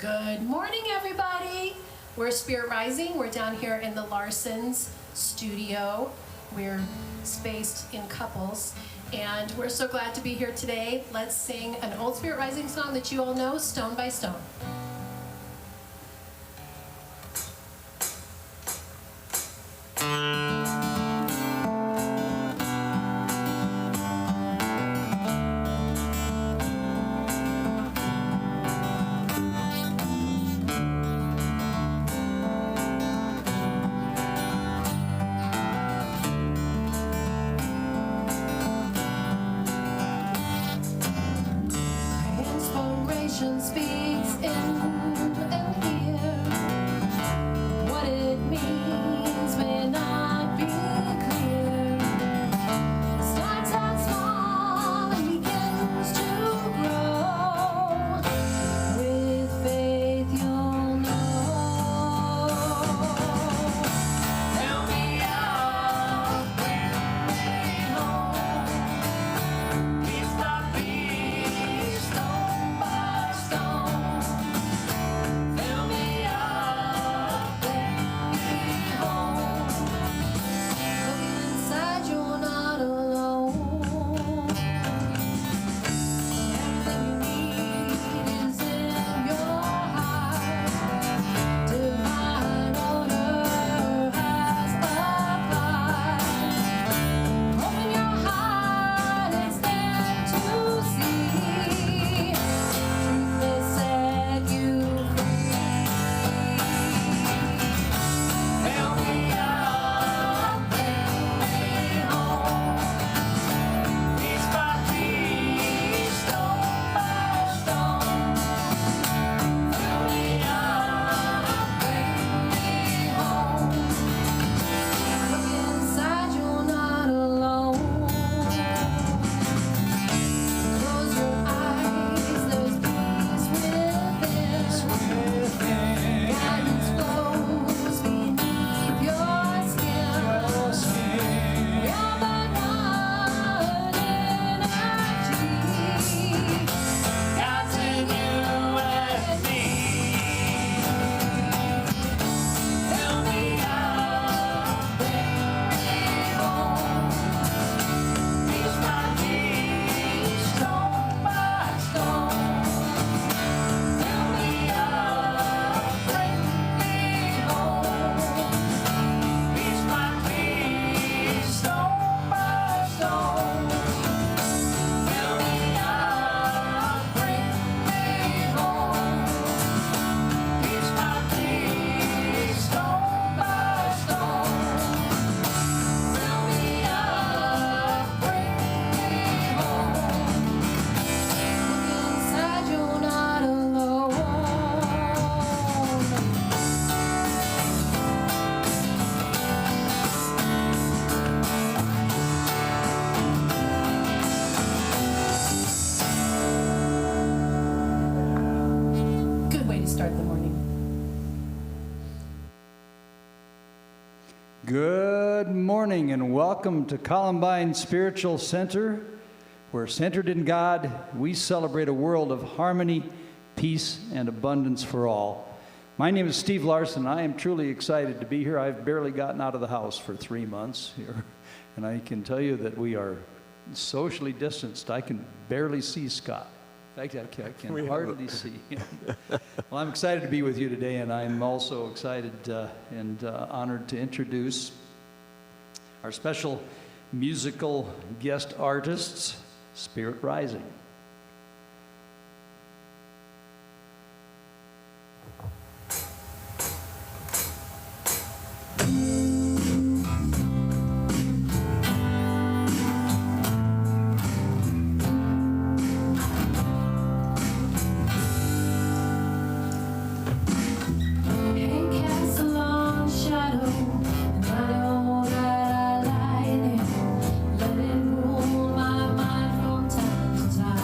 Good morning, everybody. We're Spirit Rising. We're down here in the Larson's studio. We're spaced in couples, and we're so glad to be here today. Let's sing an old Spirit Rising song that you all know, Stone by Stone. Speaks in and here. What it means may not be clear. Starts out small and begins to grow. With faith you'll know. Fill me up, bring me home. Piece by piece, stone by stone. Fill me up, bring me home. Look inside, you're not alone. Everything you need is in your heart. Divine order has applied. Open your heart, it's there to see. Truth may set you free. Fill me up, bring me home. Piece by piece, stone by stone. Fill me up, bring me home. Look inside, you're not alone. Close your eyes, there's peace within. Guidance flows beneath your skin. You're but one energy. God's in you and me. Fill me up, bring me home. Piece by piece, stone by stone. Fill me up, bring me home. Piece by piece, stone by stone. Fill me up, bring me home. Piece by piece, stone by stone. Fill me up, bring me home. Look inside, you're not alone. Good way to start the morning. Good morning and welcome to Columbine Spiritual Center, where centered in God, we celebrate a world of harmony, peace, and abundance for all. My name is Steve Larson. I am truly excited to be here. I've barely gotten out of the house for 3 months here, and I can tell you that we are socially distanced. I can barely see Scott. In fact, I can hardly see him. Well, I'm excited to be with you today, and I'm also excited and honored to introduce our special musical guest artists, Spirit Rising. And cast a long shadow, and I know that I lie there. Let it rule my mind from time to time.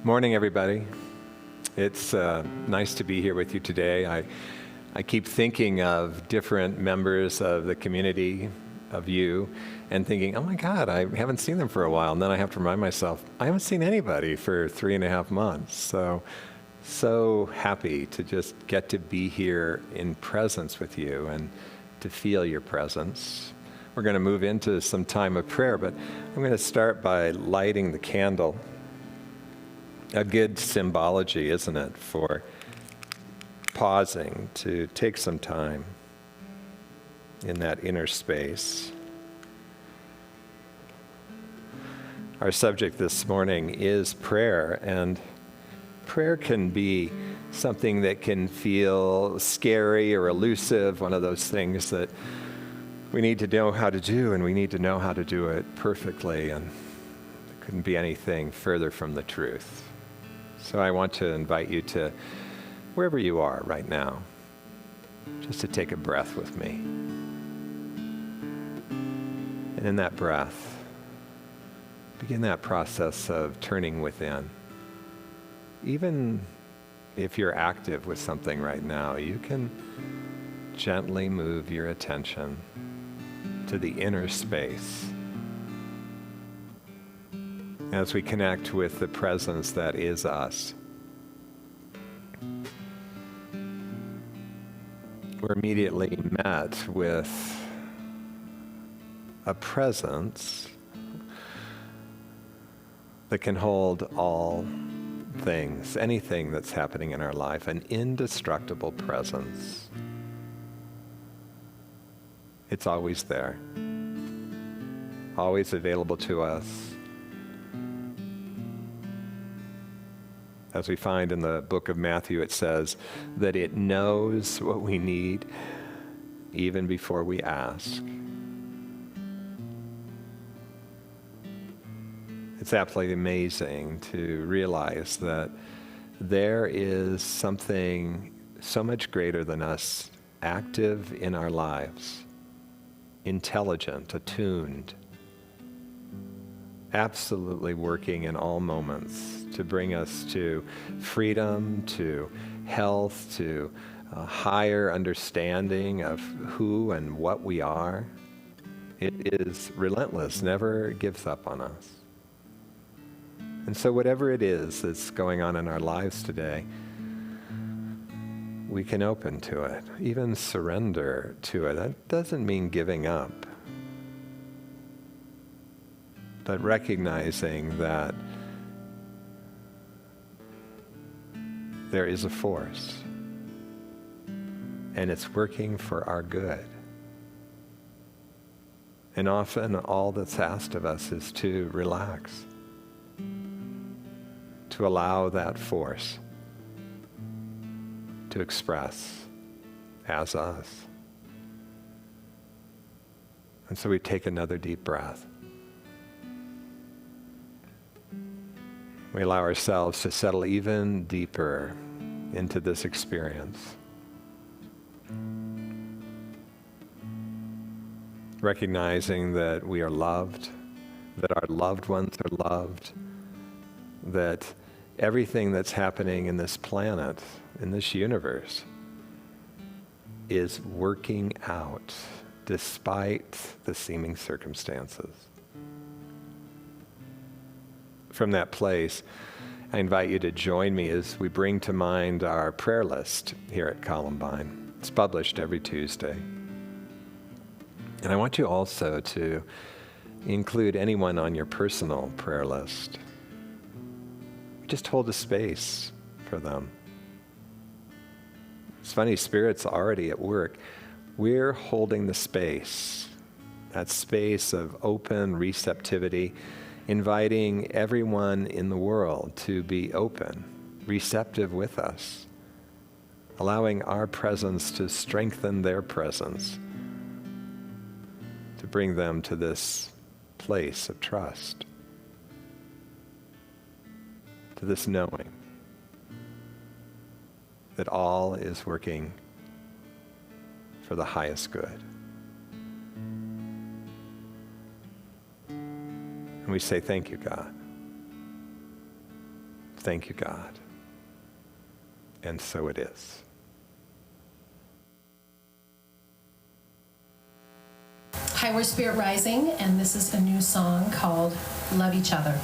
Morning, everybody. It's nice to be here with you today. I keep thinking of different members of the community, of you, and thinking, oh my God, I haven't seen them for a while. And then I have to remind myself, I haven't seen anybody for 3.5 months. So happy to just get to be here in presence with you and to feel your presence. We're going to move into some time of prayer, but I'm going to start by lighting the candle. A good symbology, isn't it, for pausing to take some time in that inner space. Our subject this morning is prayer, and prayer can be something that can feel scary or elusive, one of those things that we need to know how to do, and we need to know how to do it perfectly, and there couldn't be anything further from the truth. So I want to invite you to, wherever you are right now, just to take a breath with me. And in that breath, begin that process of turning within. Even if you're active with something right now, you can gently move your attention to the inner space as we connect with the presence that is us. We're immediately met with a presence that can hold all things, anything that's happening in our life, an indestructible presence. It's always there, always available to us. As we find in the book of Matthew, it says that it knows what we need even before we ask. It's absolutely amazing to realize that there is something so much greater than us active in our lives, intelligent, attuned, absolutely working in all moments to bring us to freedom, to health, to a higher understanding of who and what we are. It is relentless, never gives up on us. And so whatever it is that's going on in our lives today, we can open to it, even surrender to it. That doesn't mean giving up, but recognizing that there is a force, and it's working for our good. And often all that's asked of us is to relax, to allow that force to express as us. And so we take another deep breath. We allow ourselves to settle even deeper into this experience. Recognizing that we are loved, that our loved ones are loved, that everything that's happening in this planet, in this universe, is working out despite the seeming circumstances. From that place, I invite you to join me as we bring to mind our prayer list here at Columbine. It's published every Tuesday. And I want you also to include anyone on your personal prayer list. Just hold a space for them. It's funny, Spirit's already at work. We're holding the space, that space of open receptivity, inviting everyone in the world to be open, receptive with us, allowing our presence to strengthen their presence, to bring them to this place of trust, to this knowing that all is working for the highest good. And we say, thank you, God. Thank you, God. And so it is. Hi, we're Spirit Rising, and this is a new song called Love Each Other.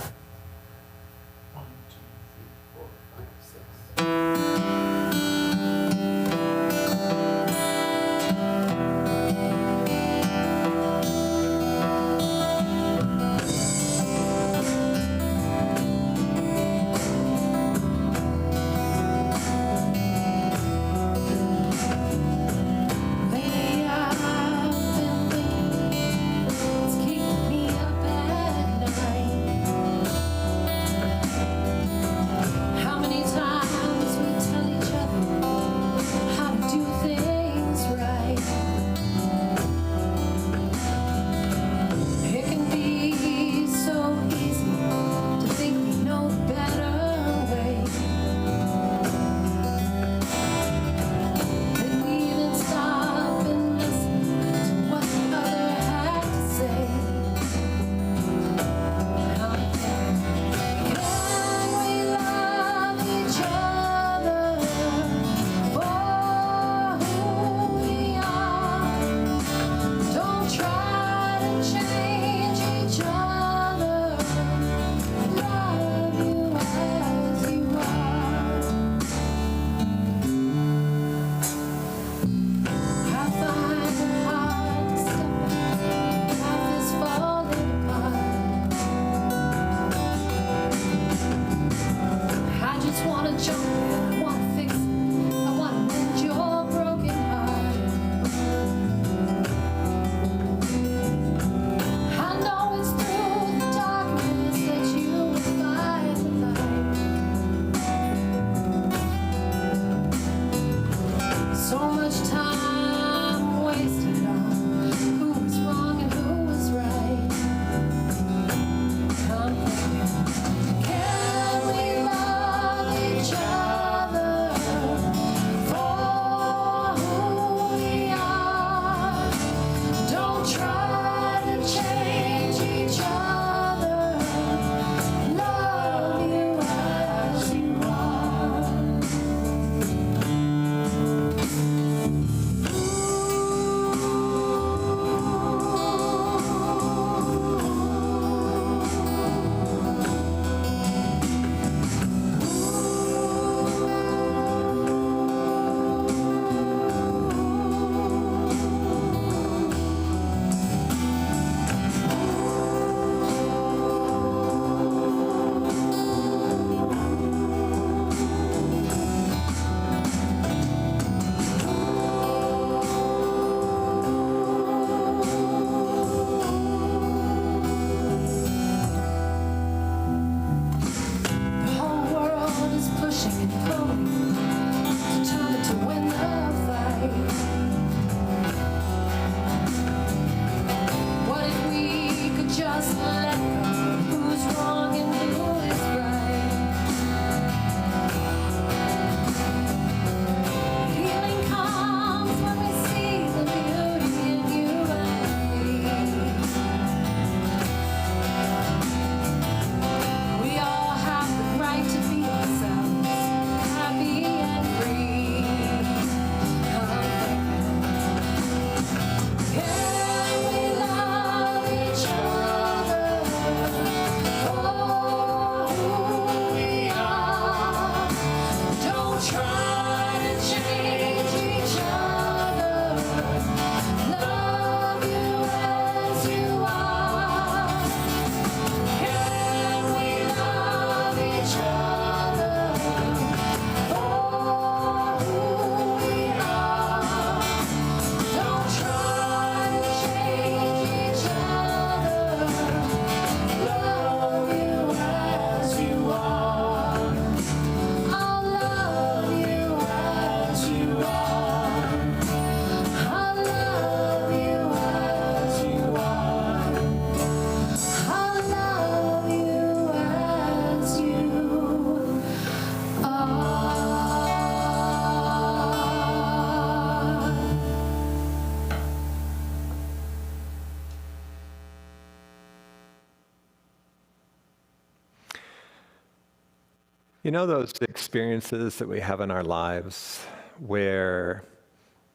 You know those experiences that we have in our lives where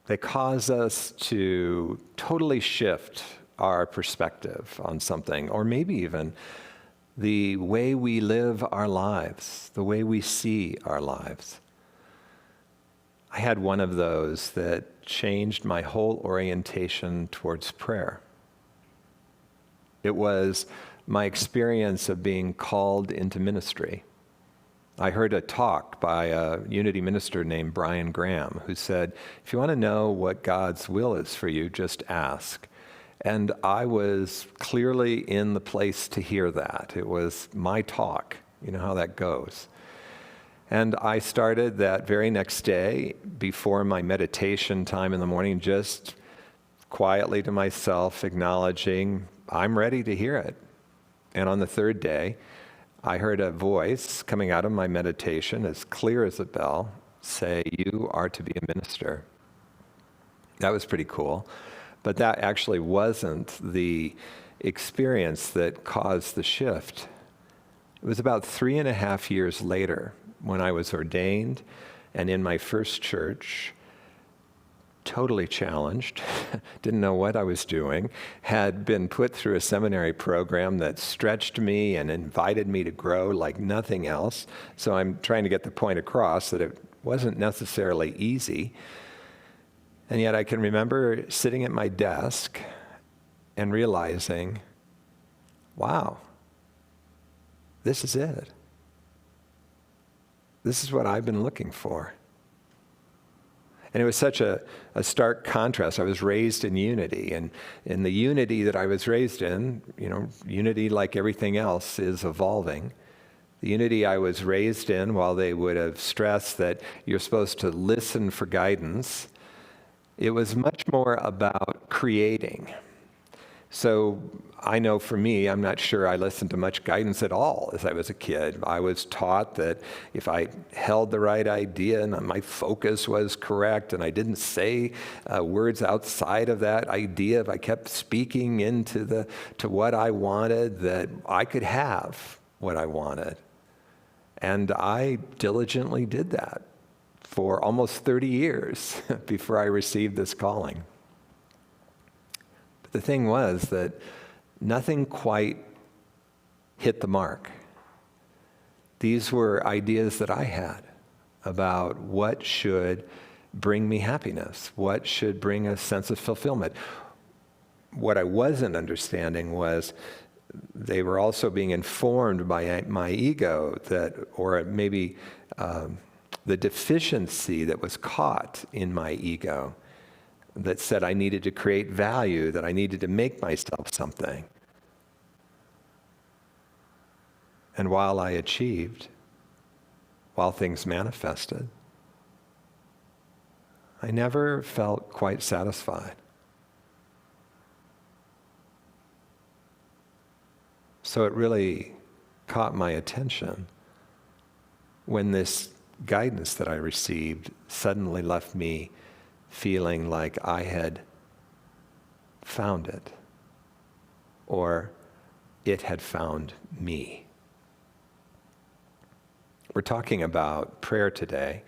they cause us to totally shift our perspective on something, or maybe even the way we live our lives, the way we see our lives. I had one of those that changed my whole orientation towards prayer. It was my experience of being called into ministry. I heard a talk by a Unity minister named Brian Graham who said, if you want to know what God's will is for you, just ask. And I was clearly in the place to hear that. It was my talk. You know how that goes. And I started that very next day before my meditation time in the morning, just quietly to myself, acknowledging, I'm ready to hear it. And on the third day, I heard a voice coming out of my meditation, as clear as a bell, say, you are to be a minister. That was pretty cool. But that actually wasn't the experience that caused the shift. It was about 3.5 years later when I was ordained and in my first church, totally challenged, didn't know what I was doing, had been put through a seminary program that stretched me and invited me to grow like nothing else. So I'm trying to get the point across that it wasn't necessarily easy. And yet I can remember sitting at my desk and realizing, wow, this is it. This is what I've been looking for. And it was such a stark contrast. I was raised in unity, and in the unity that I was raised in, unity, like everything else, is evolving. The unity I was raised in, while they would have stressed that you're supposed to listen for guidance, it was much more about creating. So I know for me, I'm not sure I listened to much guidance at all as I was a kid. I was taught that if I held the right idea and my focus was correct and I didn't say words outside of that idea, if I kept speaking into to what I wanted, that I could have what I wanted. And I diligently did that for almost 30 years before I received this calling. But the thing was that nothing quite hit the mark. These were ideas that I had about what should bring me happiness, what should bring a sense of fulfillment. What I wasn't understanding was they were also being informed by my ego, or maybe the deficiency that was caught in my ego that said I needed to create value, that I needed to make myself something. And while I achieved, while things manifested, I never felt quite satisfied. So it really caught my attention when this guidance that I received suddenly left me feeling like I had found it, or it had found me. We're talking about prayer today,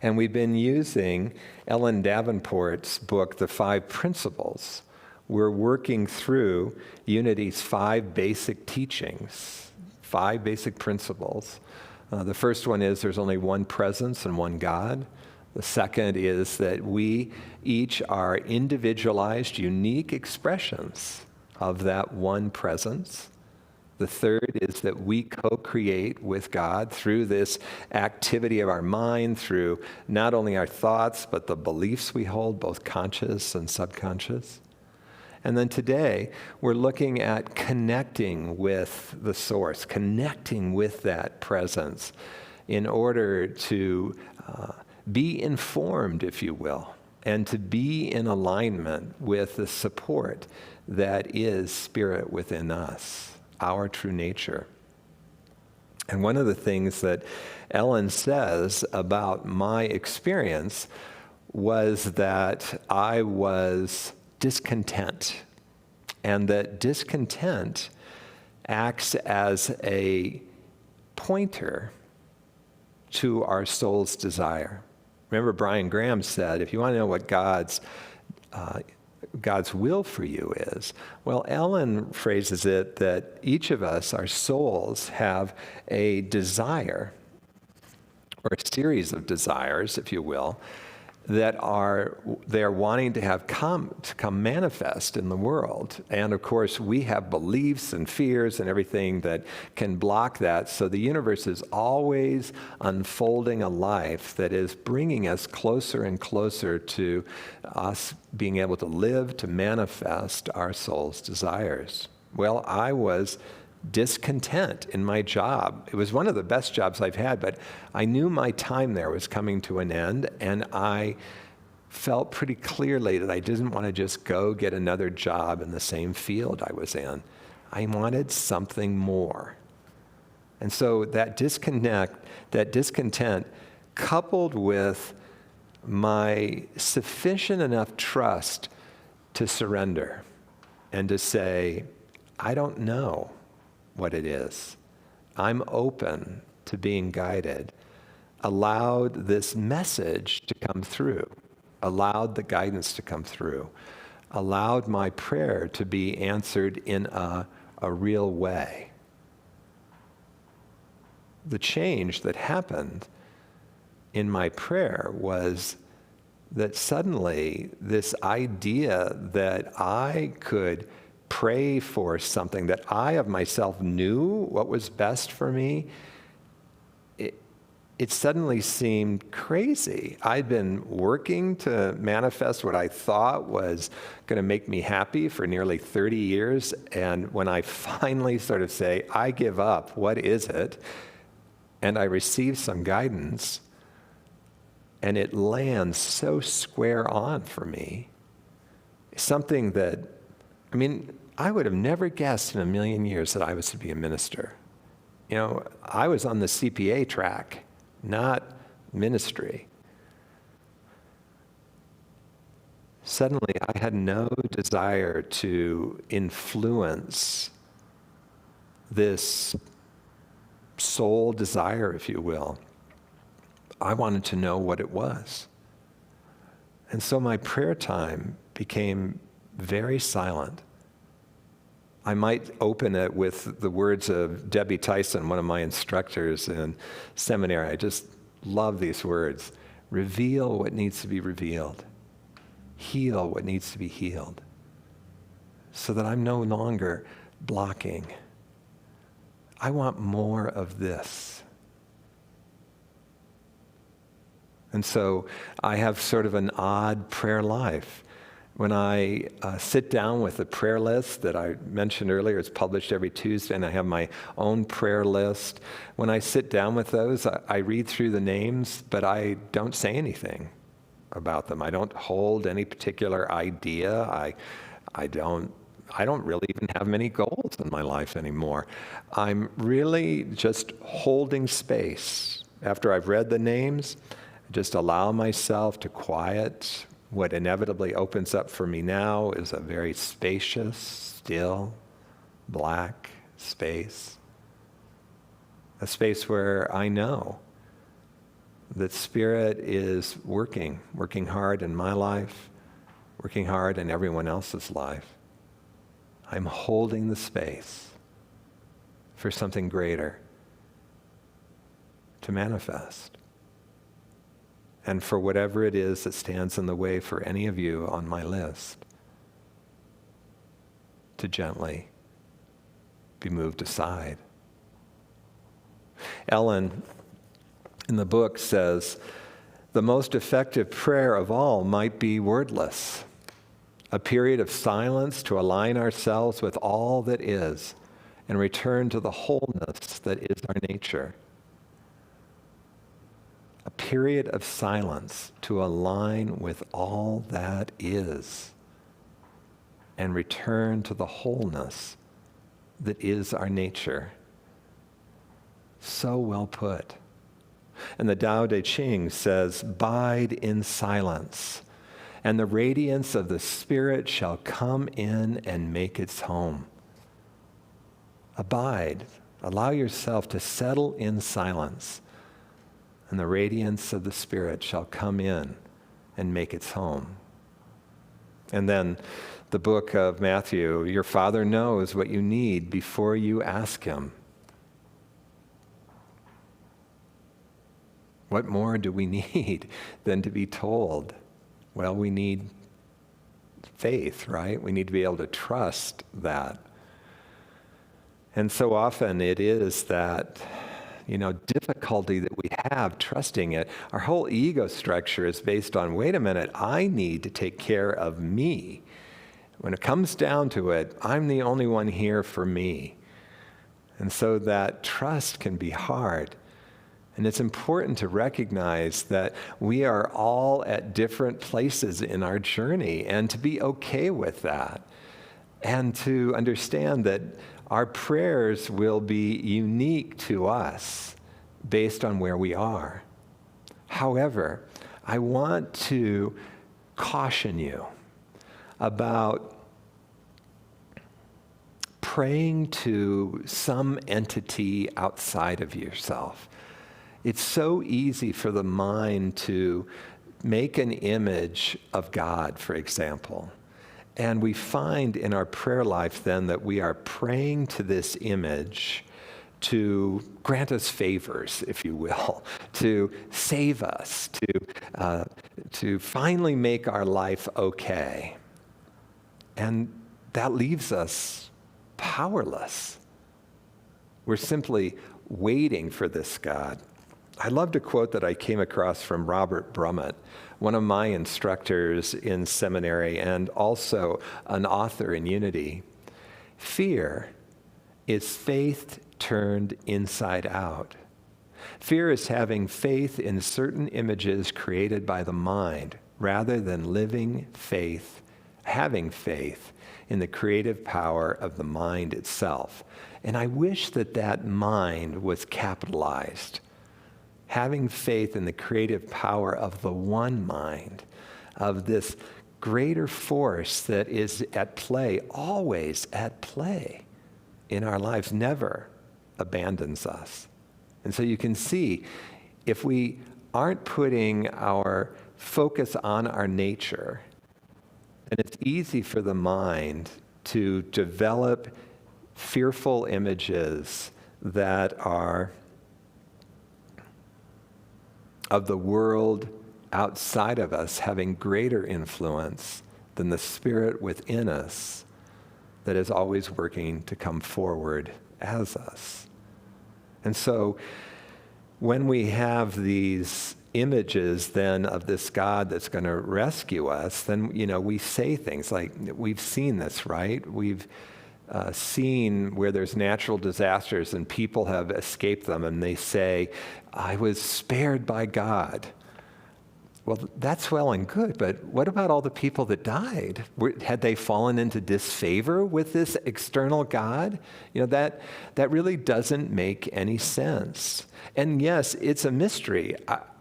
and we've been using Ellen Davenport's book, The 5 Principles. We're working through Unity's 5 basic teachings, 5 basic principles. The first one is there's only one presence and one God. The second is that we each are individualized, unique expressions of that one presence. The third is that we co-create with God through this activity of our mind, through not only our thoughts, but the beliefs we hold, both conscious and subconscious. And then today, we're looking at connecting with the source, connecting with that presence in order to be informed, if you will, and to be in alignment with the support that is Spirit within us, our true nature. And one of the things that Ellen says about my experience was that I was discontent, and that discontent acts as a pointer to our soul's desire. Remember, Brian Graham said, if you want to know what God's will for you is, well, Ellen phrases it that each of us, our souls, have a desire, or a series of desires, if you will, that they're wanting to have come manifest in the world. And of course, we have beliefs and fears and everything that can block that. So the universe is always unfolding a life that is bringing us closer and closer to us being able to live, to manifest our soul's desires. Well, I was discontent in my job. It was one of the best jobs I've had, but I knew my time there was coming to an end, and I felt pretty clearly that I didn't want to just go get another job in the same field I was in. I wanted something more. And so that discontent coupled with my sufficient enough trust to surrender and to say, I don't know what it is. I'm open to being guided, allowed this message to come through, allowed the guidance to come through, allowed my prayer to be answered in a real way. The change that happened in my prayer was that suddenly this idea that I could pray for something that I of myself knew what was best for me, it suddenly seemed crazy. I'd been working to manifest what I thought was going to make me happy for nearly 30 years, and when I finally sort of say, I give up, what is it? And I receive some guidance, and it lands so square on for me, something that, I would have never guessed in a million years that I was to be a minister. You know, I was on the CPA track, not ministry. Suddenly, I had no desire to influence this soul desire, if you will. I wanted to know what it was. And so my prayer time became very silent. I might open it with the words of Debbie Tyson, one of my instructors in seminary. I just love these words. Reveal what needs to be revealed. Heal what needs to be healed. So that I'm no longer blocking. I want more of this. And so I have sort of an odd prayer life. When I sit down with a prayer list that I mentioned earlier, it's published every Tuesday, and I have my own prayer list. When I sit down with those, I read through the names, but I don't say anything about them. I don't hold any particular idea. I don't really even have many goals in my life anymore. I'm really just holding space. After I've read the names, just allow myself to quiet. What inevitably opens up for me now is a very spacious, still, black space. A space where I know that Spirit is working hard in my life, working hard in everyone else's life. I'm holding the space for something greater to manifest. And for whatever it is that stands in the way for any of you on my list, to gently be moved aside. Ellen, in the book, says, the most effective prayer of all might be wordless, a period of silence to align ourselves with all that is and return to the wholeness that is our nature. A period of silence to align with all that is and return to the wholeness that is our nature. So well put. And the Tao Te Ching says, bide in silence, and the radiance of the Spirit shall come in and make its home. Abide. Allow yourself to settle in silence and the radiance of the Spirit shall come in and make its home. And then the book of Matthew, your Father knows what you need before you ask him. What more do we need than to be told? Well, we need faith, right? We need to be able to trust that. And so often it is that, difficulty that we have trusting it. Our whole ego structure is based on, wait a minute, I need to take care of me. When it comes down to it, I'm the only one here for me. And so that trust can be hard. And it's important to recognize that we are all at different places in our journey and to be okay with that. And to understand that our prayers will be unique to us based on where we are. However, I want to caution you about praying to some entity outside of yourself. It's so easy for the mind to make an image of God, for example. And we find in our prayer life then that we are praying to this image to grant us favors, if you will, to save us, to finally make our life okay. And that leaves us powerless. We're simply waiting for this God. I loved a quote that I came across from Robert Brummett, one of my instructors in seminary and also an author in Unity. Fear is faith turned inside out. Fear is having faith in certain images created by the mind rather than having faith in the creative power of the mind itself. And I wish that mind was capitalized. Having faith in the creative power of the one mind, of this greater force that is at play, always at play in our lives, never abandons us. And so you can see, if we aren't putting our focus on our nature, then it's easy for the mind to develop fearful images that are of the world outside of us having greater influence than the Spirit within us that is always working to come forward as us. And so when we have these images then of this God that's going to rescue us, then, we say things like, we've seen this, right? We've seen where there's natural disasters and people have escaped them, and they say, I was spared by God. Well, that's well and good, but what about all the people that died? Had they fallen into disfavor with this external God? That really doesn't make any sense. And yes, it's a mystery.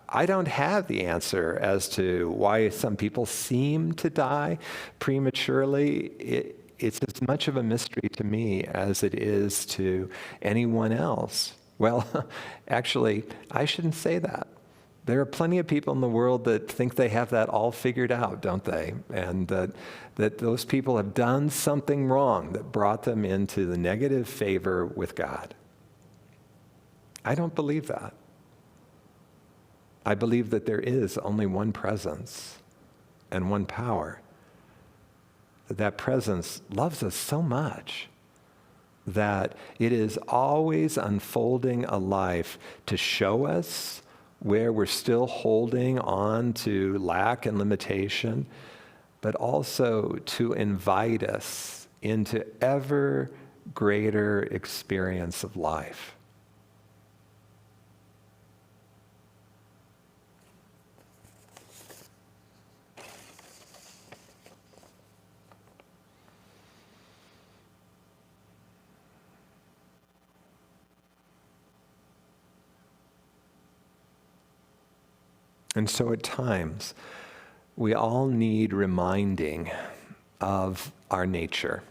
I don't have the answer as to why some people seem to die prematurely. It's as much of a mystery to me as it is to anyone else. Well, actually, I shouldn't say that. There are plenty of people in the world that think they have that all figured out, don't they? And that those people have done something wrong that brought them into the negative favor with God. I don't believe that. I believe that there is only one presence and one power. That presence loves us so much that it is always unfolding a life to show us where we're still holding on to lack and limitation, but also to invite us into ever greater experience of life. And so at times, we all need reminding of our nature.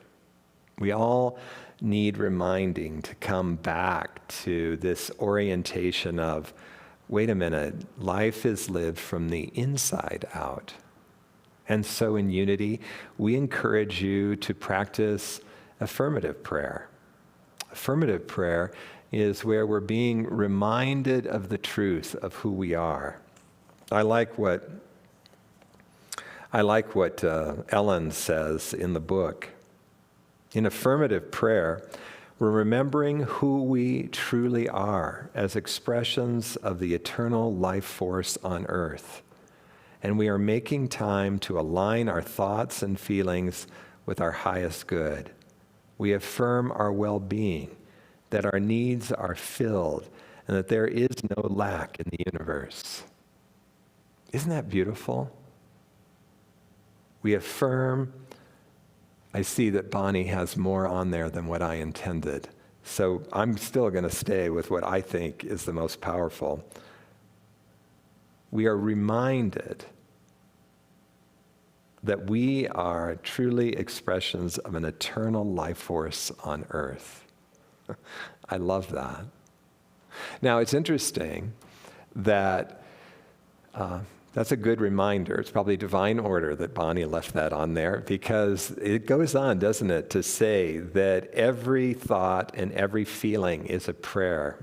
We all need reminding to come back to this orientation of wait a minute, life is lived from the inside out. And so in Unity, we encourage you to practice affirmative prayer. Affirmative prayer is where we're being reminded of the truth of who we are. I like what Ellen says in the book. In affirmative prayer, we're remembering who we truly are as expressions of the eternal life force on earth. And we are making time to align our thoughts and feelings with our highest good. We affirm our well-being, that our needs are filled, and that there is no lack in the universe. Isn't that beautiful? We affirm. I see that Bonnie has more on there than what I intended. So I'm still going to stay with what I think is the most powerful. We are reminded that we are truly expressions of an eternal life force on earth. I love that. Now, it's interesting that that's a good reminder. It's probably divine order that Bonnie left that on there, because it goes on, doesn't it, to say that every thought and every feeling is a prayer.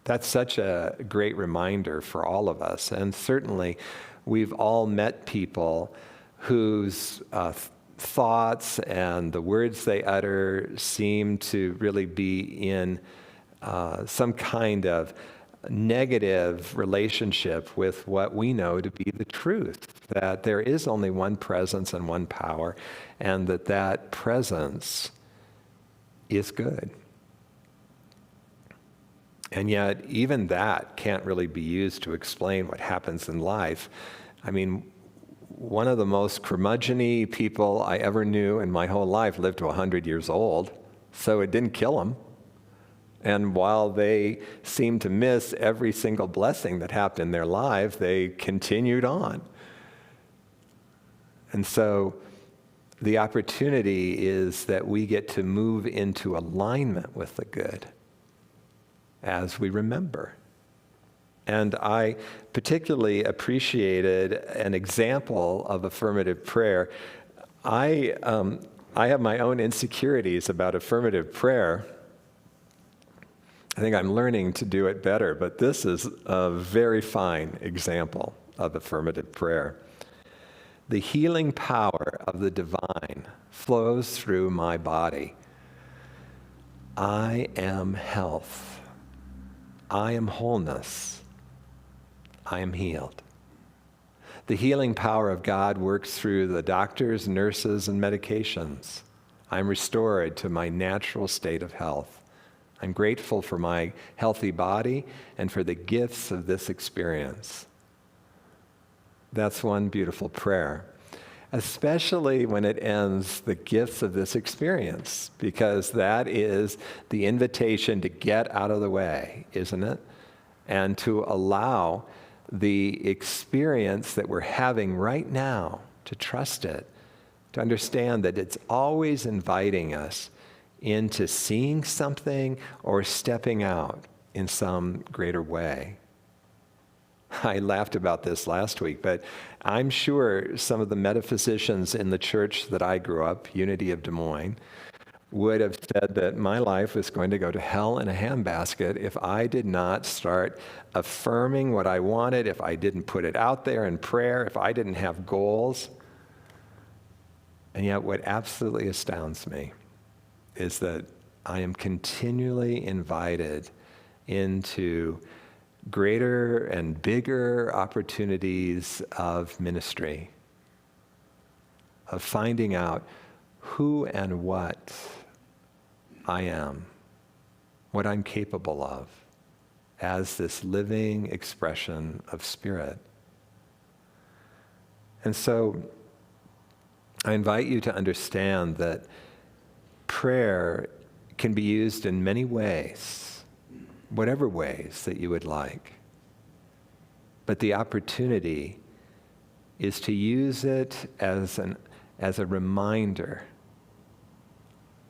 That's such a great reminder for all of us. And certainly, we've all met people whose thoughts and the words they utter seem to really be in some kind of negative relationship with what we know to be the truth, that there is only one presence and one power, and that presence is good. And yet, even that can't really be used to explain what happens in life. I mean, one of the most curmudgeon-y people I ever knew in my whole life lived to 100 years old, so it didn't kill him. And while they seemed to miss every single blessing that happened in their life, they continued on. And so the opportunity is that we get to move into alignment with the good as we remember. And I particularly appreciated an example of affirmative prayer. I have my own insecurities about affirmative prayer. I think I'm learning to do it better, but this is a very fine example of affirmative prayer. The healing power of the divine flows through my body. I am health. I am wholeness. I am healed. The healing power of God works through the doctors, nurses, and medications. I'm restored to my natural state of health. I'm grateful for my healthy body and for the gifts of this experience. That's one beautiful prayer, especially when it ends the gifts of this experience, because that is the invitation to get out of the way, isn't it? And to allow the experience that we're having right now, to trust it, to understand that it's always inviting us into seeing something or stepping out in some greater way. I laughed about this last week, but I'm sure some of the metaphysicians in the church that I grew up, Unity of Des Moines, would have said that my life was going to go to hell in a handbasket if I did not start affirming what I wanted, if I didn't put it out there in prayer, if I didn't have goals. And yet what absolutely astounds me is that I am continually invited into greater and bigger opportunities of ministry, of finding out who and what I am, what I'm capable of as this living expression of spirit. And so I invite you to understand that prayer can be used in many ways, whatever ways that you would like. But the opportunity is to use it as a reminder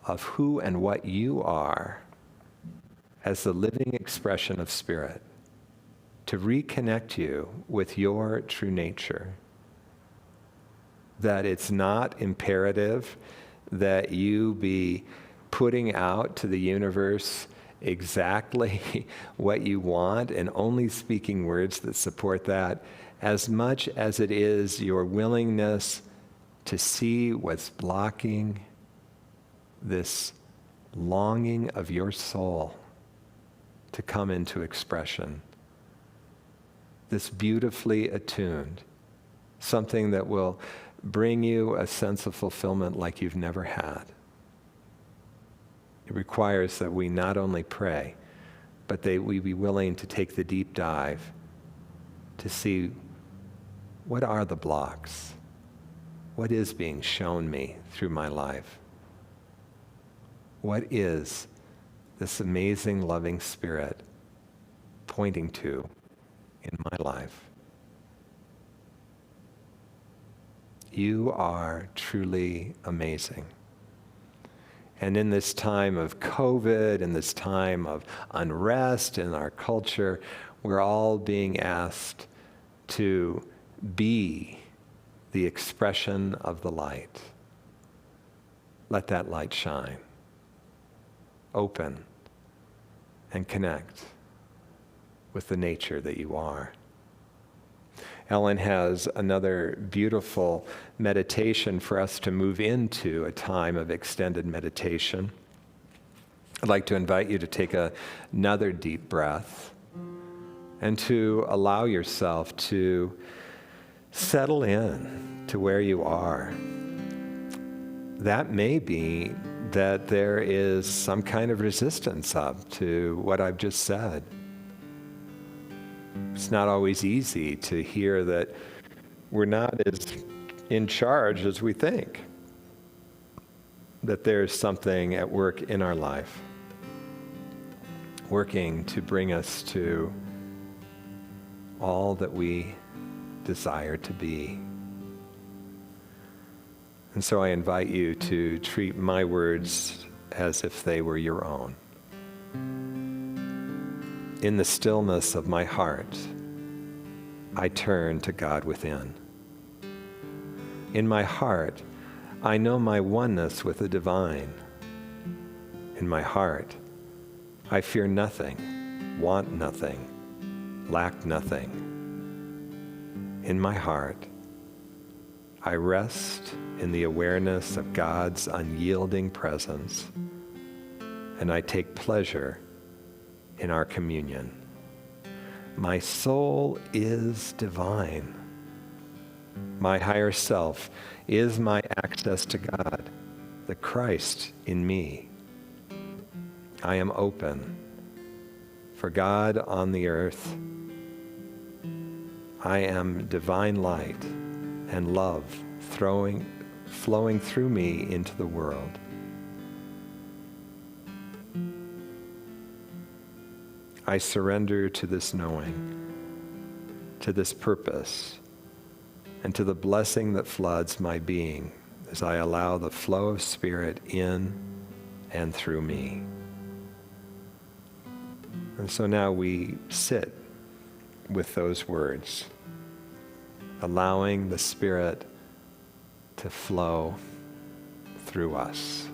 of who and what you are as the living expression of spirit. to reconnect you with your true nature. That it's not imperative that you be putting out to the universe exactly what you want and only speaking words that support that, as much as it is your willingness to see what's blocking this longing of your soul to come into expression. This beautifully attuned, something that will bring you a sense of fulfillment like you've never had. It requires that we not only pray, but that we be willing to take the deep dive to see what are the blocks? What is being shown me through my life? What is this amazing, loving Spirit pointing to in my life? You are truly amazing. And in this time of COVID, in this time of unrest in our culture, we're all being asked to be the expression of the light. Let that light shine. Open and connect with the nature that you are. Ellen has another beautiful meditation for us to move into a time of extended meditation. I'd like to invite you to take another deep breath and to allow yourself to settle in to where you are. That may be that there is some kind of resistance up to what I've just said. It's not always easy to hear that we're not as in charge as we think, that there's something at work in our life, working to bring us to all that we desire to be. And so I invite you to treat my words as if they were your own. In the stillness of my heart, I turn to God within. In my heart, I know my oneness with the divine. In my heart, I fear nothing, want nothing, lack nothing. In my heart, I rest in the awareness of God's unyielding presence, and I take pleasure in our communion. My soul is divine. My higher self is my access to God, the Christ in me. I am open for God on the earth. I am divine light and love flowing through me into the world. I surrender to this knowing, to this purpose, and to the blessing that floods my being as I allow the flow of Spirit in and through me. And so now we sit with those words, allowing the Spirit to flow through us.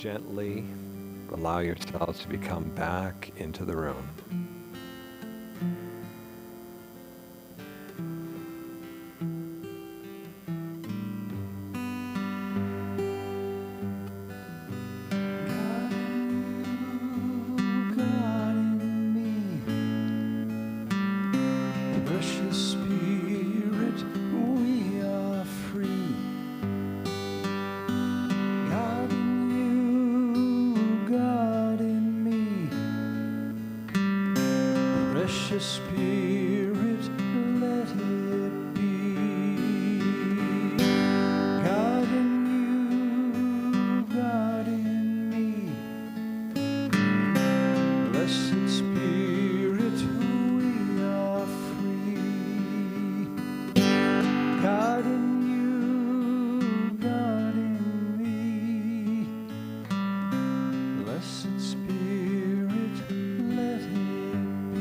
gently allow yourselves to become back into the room. Spirit, let it be. God in you, God in me. Blessed Spirit, we are free. God in you, God in me. Blessed Spirit, let it be.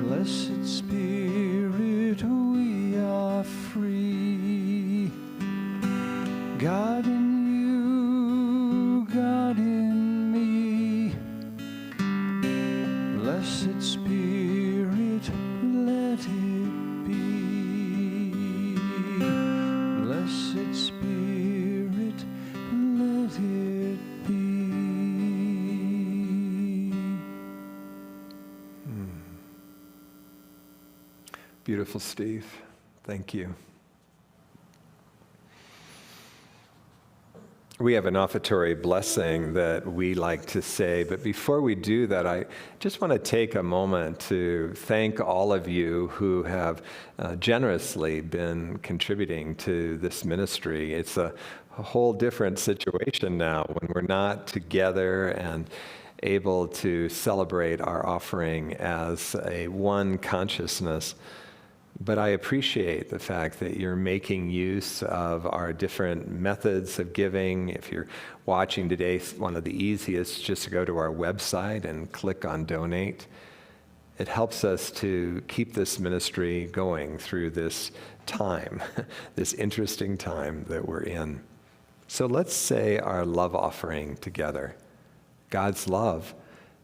Blessed Spirit, we are free. God in you, God in me. Blessed Spirit, let it be. Blessed Spirit, let it be. Beautiful, Steve. Thank you. We have an offertory blessing that we like to say, but before we do that, I just want to take a moment to thank all of you who have generously been contributing to this ministry. It's a whole different situation now when we're not together and able to celebrate our offering as a one consciousness. But I appreciate the fact that you're making use of our different methods of giving. If you're watching today, one of the easiest, just to go to our website and click on Donate. It helps us to keep this ministry going through this time, this interesting time that we're in. So let's say our love offering together. God's love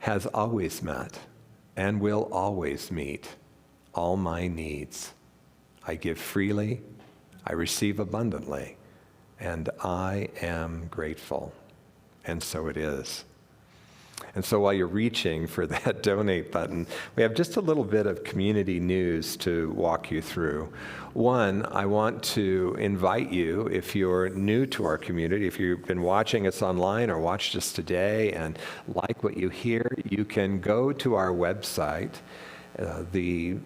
has always met and will always meet all my needs. I give freely, I receive abundantly, and I am grateful. And so it is. And so while you're reaching for that donate button, we have just a little bit of community news to walk you through. One, I want to invite you, if you're new to our community, if you've been watching us online or watched us today and like what you hear, you can go to our website. The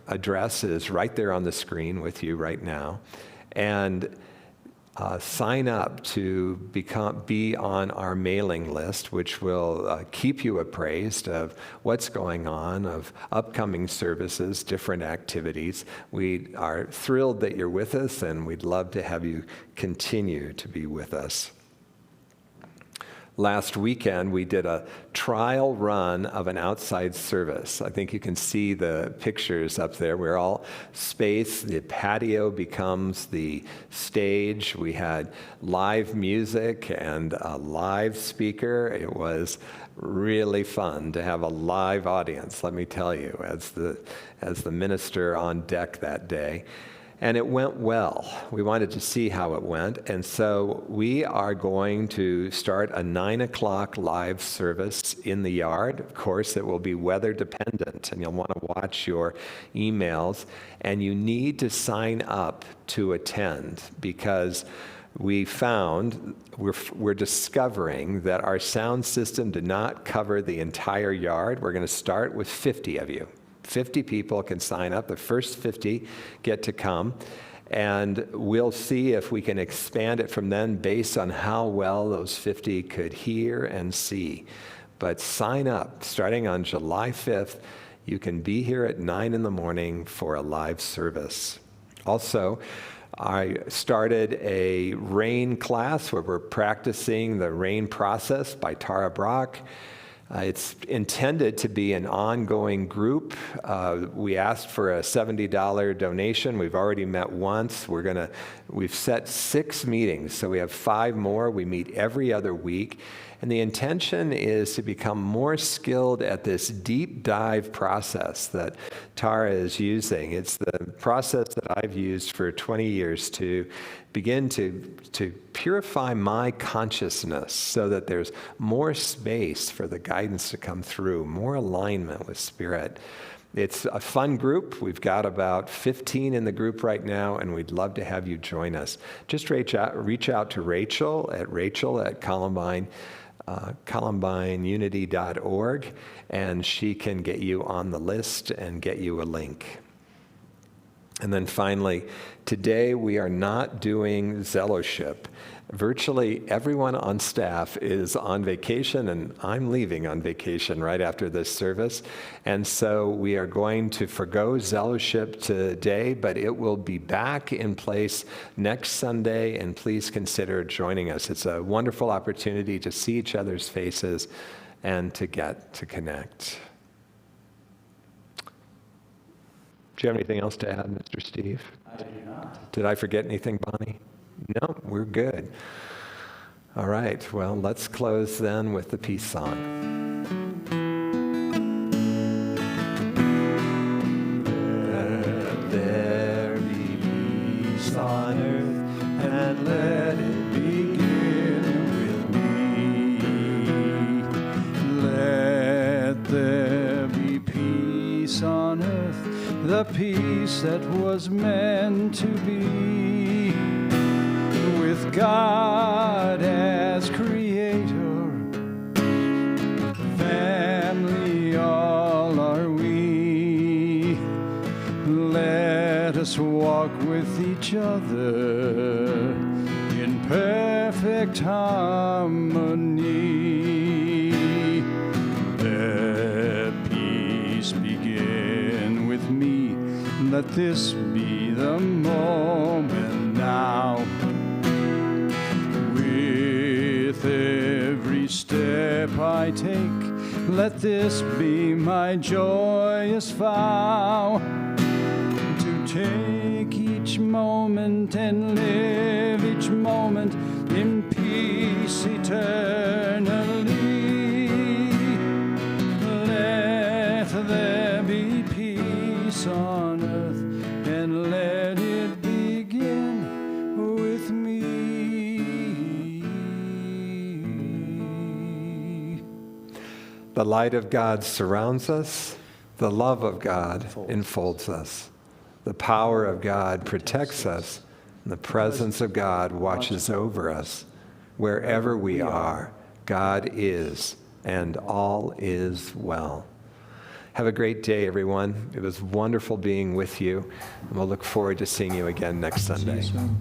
address is right there on the screen with you right now. And sign up to be on our mailing list, which will keep you appraised of what's going on, of upcoming services, different activities. We are thrilled that you're with us, and we'd love to have you continue to be with us. Last weekend, we did a trial run of an outside service. I think you can see the pictures up there. We're all spaced. The patio becomes the stage. We had live music and a live speaker. It was really fun to have a live audience, let me tell you, as the minister on deck that day. And it went well. We wanted to see how it went. And so we are going to start a 9 o'clock live service in the yard. Of course, it will be weather dependent, and you'll want to watch your emails. And you need to sign up to attend, because we found, we're discovering that our sound system did not cover the entire yard. We're going to start with 50 of you. 50 people can sign up. The first 50 get to come, and we'll see if we can expand it from then based on how well those 50 could hear and see. But sign up. Starting on July 5th, you can be here at 9 in the morning for a live service. Also, I started a RAIN class where we're practicing the RAIN process by Tara Brock. It's intended to be an ongoing group. We asked for a $70 donation. We've already met once. We've set 6 meetings, so we have 5 more. We meet every other week. And the intention is to become more skilled at this deep dive process that Tara is using. It's the process that I've used for 20 years to begin to purify my consciousness so that there's more space for the guidance to come through, more alignment with Spirit. It's a fun group. We've got about 15 in the group right now, and we'd love to have you join us. Just reach out to Rachel at columbineunity.org, and she can get you on the list and get you a link. And then finally, today we are not doing Zeloship. Virtually everyone on staff is on vacation, and I'm leaving on vacation right after this service. And so we are going to forgo Zeloship today, but it will be back in place next Sunday, and please consider joining us. It's a wonderful opportunity to see each other's faces and to get to connect. Do you have anything else to add, Mr. Steve? I do not. Did I forget anything, Bonnie? No, we're good. All right, well, let's close then with the peace song. Let there be peace on earth, and let it begin with me. Let there be peace on earth, the peace that was meant to be, with God as creator, family all are we. Let us walk with each other in perfect harmony. Let peace begin with me. Let this be the moment now. With every step I take, let this be my joyous vow, to take each moment and live each moment in peace eternally. Let there be peace on earth, and let it begin with me. The light of God surrounds us. The love of God enfolds us. The power of God protects us. And the presence of God watches over us. Wherever we are, God is, and all is well. Have a great day, everyone. It was wonderful being with you, and we'll look forward to seeing you again next Sunday. See you soon.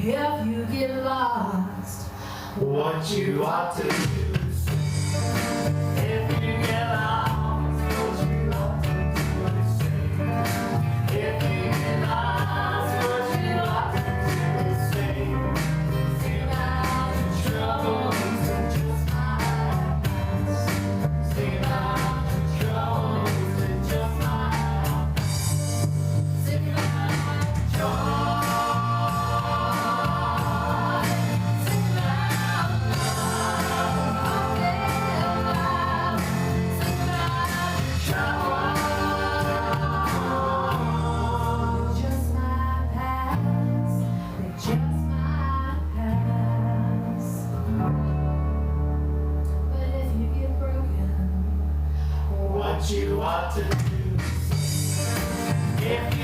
If you get lost, what you ought to do. If you get lost, what you ought to do is say. If you get lost, what you ought to do is say. Sing out your troubles and just my past. Sing out your troubles and just my past. Sing out your joy. Sing out love. what you ought to do. If